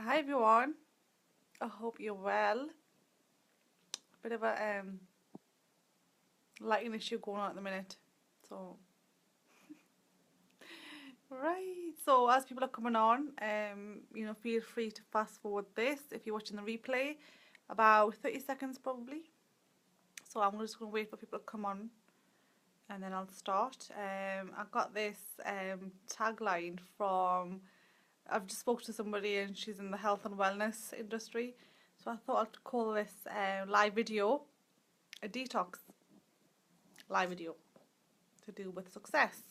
Hi everyone, I hope you're well. Bit of a lighting issue going on at the minute. So right, so as people are coming on, feel free to fast forward this if you're watching the replay, about 30 seconds probably. So I'm just going to wait for people to come on and then I'll start. I got this tagline from, I've just spoke to somebody and she's in the health and wellness industry. So I thought I'd call this live video a detox live video to do with success.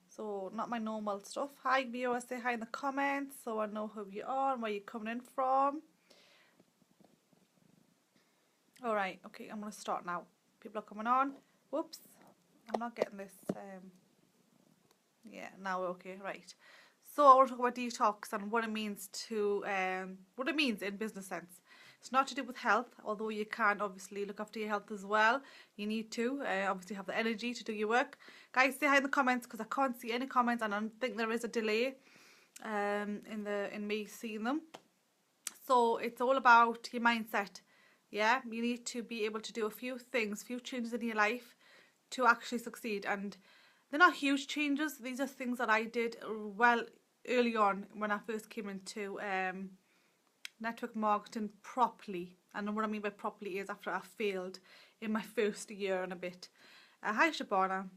So not my normal stuff. Hi viewers, say hi in the comments so I know who you are and where you're coming in from. Alright, okay, I'm going to start now. People are coming on. Whoops, I'm not getting this. Yeah, now we're okay, right. So I want to talk about detox and what it means in business sense. It's not to do with health, although you can obviously look after your health as well. You need to obviously have the energy to do your work. Guys, say hi in the comments because I can't see any comments and I think there is a delay in me seeing them. So it's all about your mindset. Yeah, you need to be able to do a few things, few changes in your life to actually succeed. And they're not huge changes. These are things that I did well early on when I first came into network marketing properly. And what I mean by properly is after I failed in my first year and a bit. Hi Shabana,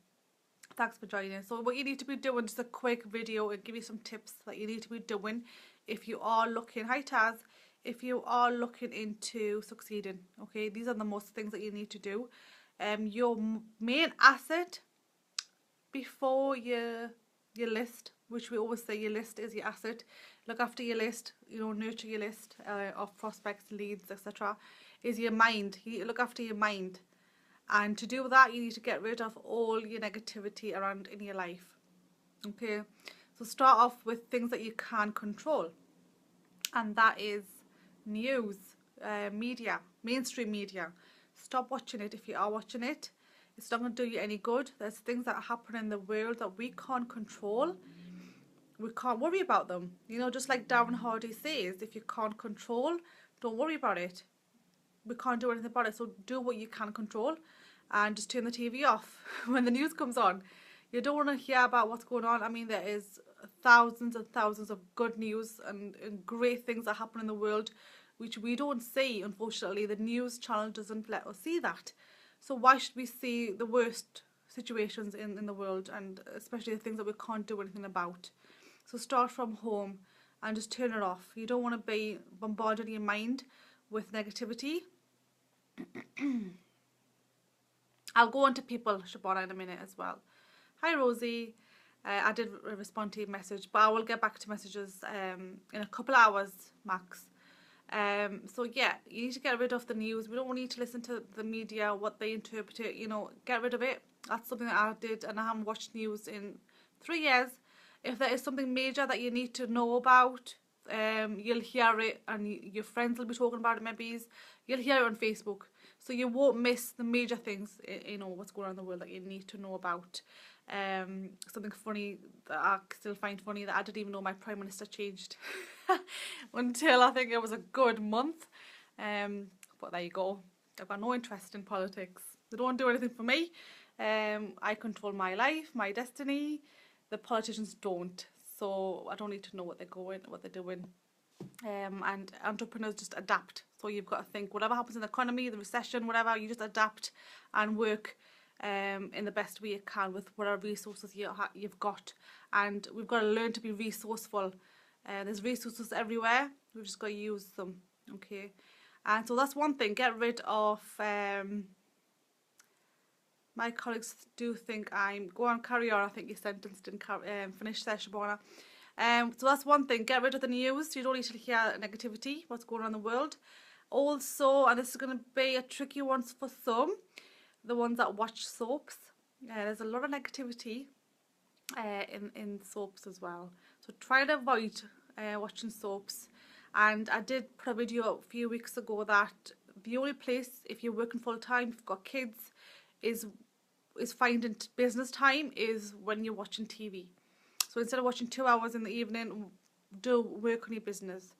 thanks for joining. So what you need to be doing, just a quick video and give you some tips that you need to be doing if you are looking, hi Taz, if you are looking into succeeding. Okay, these are the most things that you need to do. Your main asset before your list, which we always say your list is your asset. Look after your list, nurture your list of prospects, leads, etc. is your mind. You look after your mind, and to do that you need to get rid of all your negativity around in your life. Okay, so start off with things that you can control, and that is news, media, mainstream media. Stop watching it if you are watching it. It's not going to do you any good. There's things that happen in the world that we can't control. We can't worry about them. Just like Darren Hardy says, if you can't control, don't worry about it. We can't do anything about it. So do what you can control and just turn the TV off when the news comes on. You don't want to hear about what's going on. I mean, there is thousands and thousands of good news and great things that happen in the world which we don't see. Unfortunately, the news channel doesn't let us see that. So why should we see the worst situations in the world, and especially the things that we can't do anything about? So start from home and just turn it off. You don't want to be bombarding your mind with negativity. I'll go on to people, Shabana, in a minute as well. Hi Rosie. I did respond to your message, but I will get back to messages in a couple hours max. So yeah, you need to get rid of the news. We don't need to listen to the media, what they interpret it, get rid of it. That's something that I did, and I haven't watched news in 3 years. If there is something major that you need to know about, you'll hear it, and your friends will be talking about it maybe. You'll hear it on Facebook. So you won't miss the major things, what's going on in the world that you need to know about. Something funny that I still find funny, that I didn't even know my Prime Minister changed until I think it was a good month. But there you go. I've got no interest in politics. They don't do anything for me. I control my life, my destiny. The politicians don't. So I don't need to know what they're doing. And entrepreneurs just adapt. So you've got to think, whatever happens in the economy, the recession, whatever, you just adapt and work in the best way you can with whatever resources you've got. And we've got to learn to be resourceful. There's resources everywhere. We've just got to use them. Okay, and so that's one thing. Get rid of. My colleagues do think I'm. Go on, carry on. I think your sentence didn't finish there, Shabana. So that's one thing. Get rid of the news. You don't need to hear negativity, what's going on in the world. Also, and this is going to be a tricky one for some, the ones that watch soaps. There's a lot of negativity in soaps as well. So try to avoid watching soaps. And I did put a video a few weeks ago that the only place, if you're working full time, if you've got kids, is finding business time is when you're watching TV. So instead of watching 2 hours in the evening, do work on your business.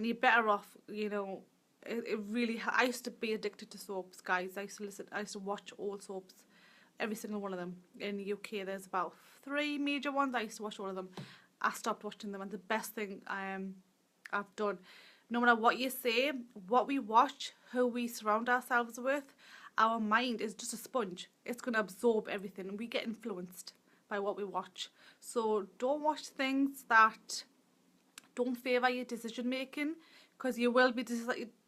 and you're better off, you know, it really, I used to be addicted to soaps, guys. I used to watch all soaps, every single one of them. In the UK, there's about 3 major ones. I used to watch all of them. I stopped watching them, and the best thing I've done, no matter what you say, what we watch, who we surround ourselves with, our mind is just a sponge. It's going to absorb everything, and we get influenced by what we watch. So don't watch things that don't favour your decision making, because you will be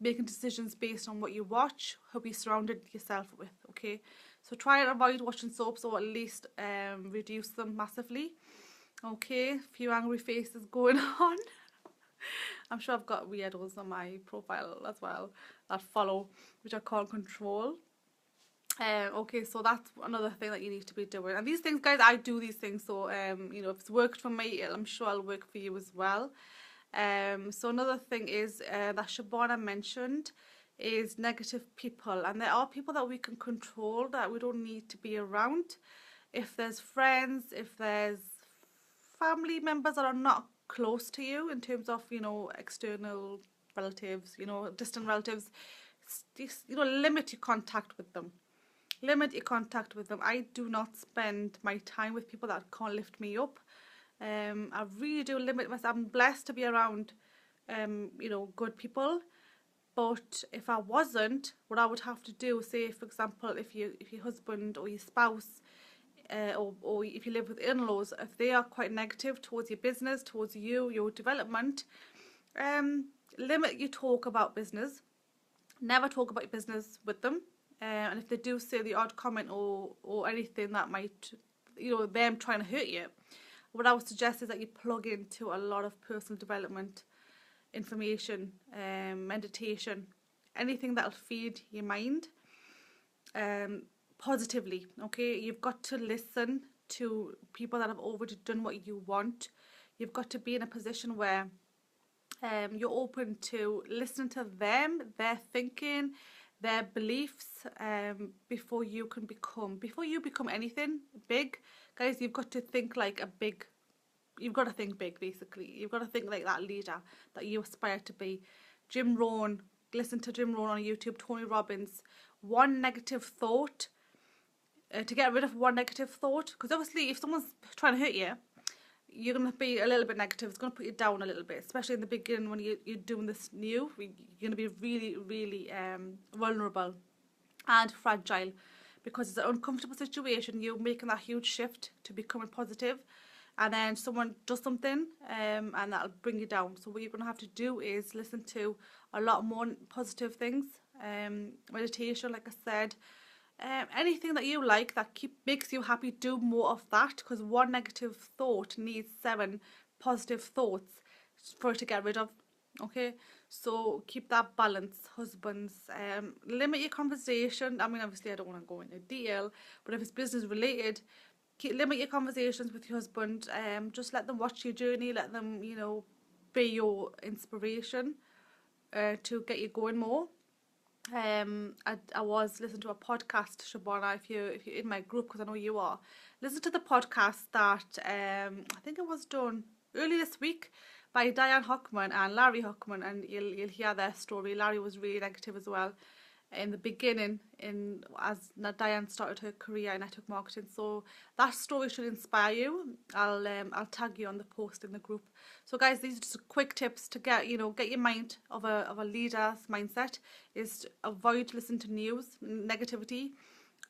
making decisions based on what you watch, who you surrounded yourself with, okay? So try and avoid watching soaps, or at least reduce them massively. Okay, a few angry faces going on. I'm sure I've got weirdos on my profile as well that follow, which I can't control. Okay, so that's another thing that you need to be doing. And these things, guys, I do these things, so you know, if it's worked for me, I'm sure it'll work for you as well. So another thing is that Shabana mentioned is negative people, and there are people that we can control that we don't need to be around. If there's friends, if there's family members that are not close to you in terms of, you know, external relatives, you know, distant relatives, you know, limit your contact with them. Limit your contact with them. I do not spend my time with people that can't lift me up. I really do limit myself. I'm blessed to be around, you know, good people. But if I wasn't, what I would have to do, say for example, if your husband or your spouse, or if you live with in-laws, if they are quite negative towards your business, towards you, your development, limit your talk about business. Never talk about your business with them. And if they do say the odd comment or anything that might, you know, them trying to hurt you, what I would suggest is that you plug into a lot of personal development information, meditation, anything that'll feed your mind positively. Okay, you've got to listen to people that have already done what you want. You've got to be in a position where you're open to listening to them, their thinking, their beliefs, before you become anything big. Guys, you've got to think like you've got to think big, basically. You've got to think like that leader that you aspire to be. Jim Rohn, listen to Jim Rohn on YouTube, Tony Robbins. One negative thought, to get rid of one negative thought, because obviously if someone's trying to hurt you, you're going to be a little bit negative. It's going to put you down a little bit, especially in the beginning when you're doing this new. You're going to be really, really vulnerable and fragile, because it's an uncomfortable situation. You're making that huge shift to becoming positive, and then someone does something and that'll bring you down. So what you're going to have to do is listen to a lot more positive things, meditation, like I said, anything that you like that makes you happy, do more of that, because one negative thought needs 7 positive thoughts for it to get rid of. Okay, so keep that balance. Husbands, limit your conversation. I mean, obviously I don't want to go into detail, but if it's business related, limit your conversations with your husband. Just let them watch your journey, let them, you know, be your inspiration to get you going more. I was listening to a podcast, Shabana, if you're in my group, because I know you are. Listen to the podcast that I think it was done early this week by Diane Hockman and Larry Hockman, and you'll hear their story. Larry was really negative as well in the beginning, as Diane started her career in network marketing. So that story should inspire you. I'll tag you on the post in the group. So guys, these are just quick tips to get your mind of a leader's mindset. Is to avoid listening to news, negativity,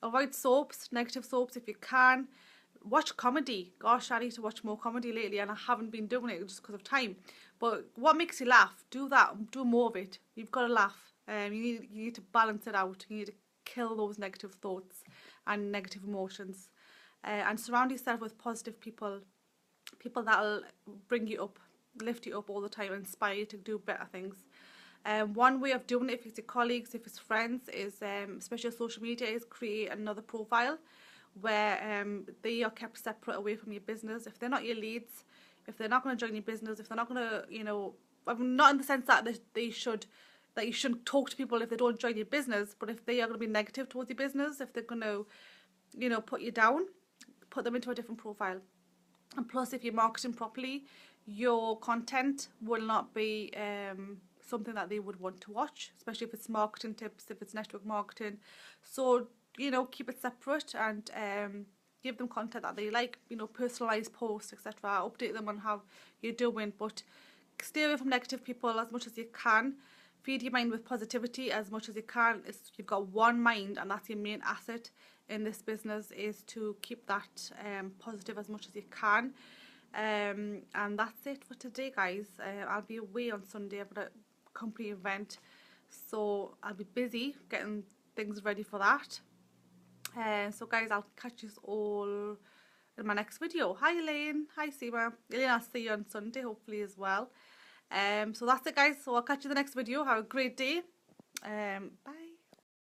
avoid soaps, negative soaps if you can. Watch comedy. Gosh, I need to watch more comedy lately, and I haven't been doing it just because of time. But what makes you laugh? Do that. Do more of it. You've got to laugh. You need to balance it out. You need to kill those negative thoughts and negative emotions, and surround yourself with positive people that'll bring you up, lift you up all the time, inspire you to do better things. One way of doing it, if it's your colleagues, if it's friends, is especially on social media, is create another profile where they are kept separate away from your business. If they're not your leads, if they're not going to join your business, if they're not going to, not in the sense that you shouldn't talk to people if they don't join your business, but if they are going to be negative towards your business, if they're going to, put you down, put them into a different profile. And plus, if you're marketing properly, your content will not be something that they would want to watch, especially if it's marketing tips, if it's network marketing. So, you know, keep it separate and give them content that they like, you know, personalised posts, etc. Update them on how you're doing, but stay away from negative people as much as you can. Feed your mind with positivity as much as you can. You've got one mind, and that's your main asset in this business, is to keep that positive as much as you can. And that's it for today, guys. I'll be away on Sunday. I've got a company event, so I'll be busy getting things ready for that. So guys, I'll catch you all in my next video. Hi Elaine, hi Seema. Elaine, I'll see you on Sunday hopefully as well. So that's it guys, so I'll catch you in the next video. Have a great day. Bye.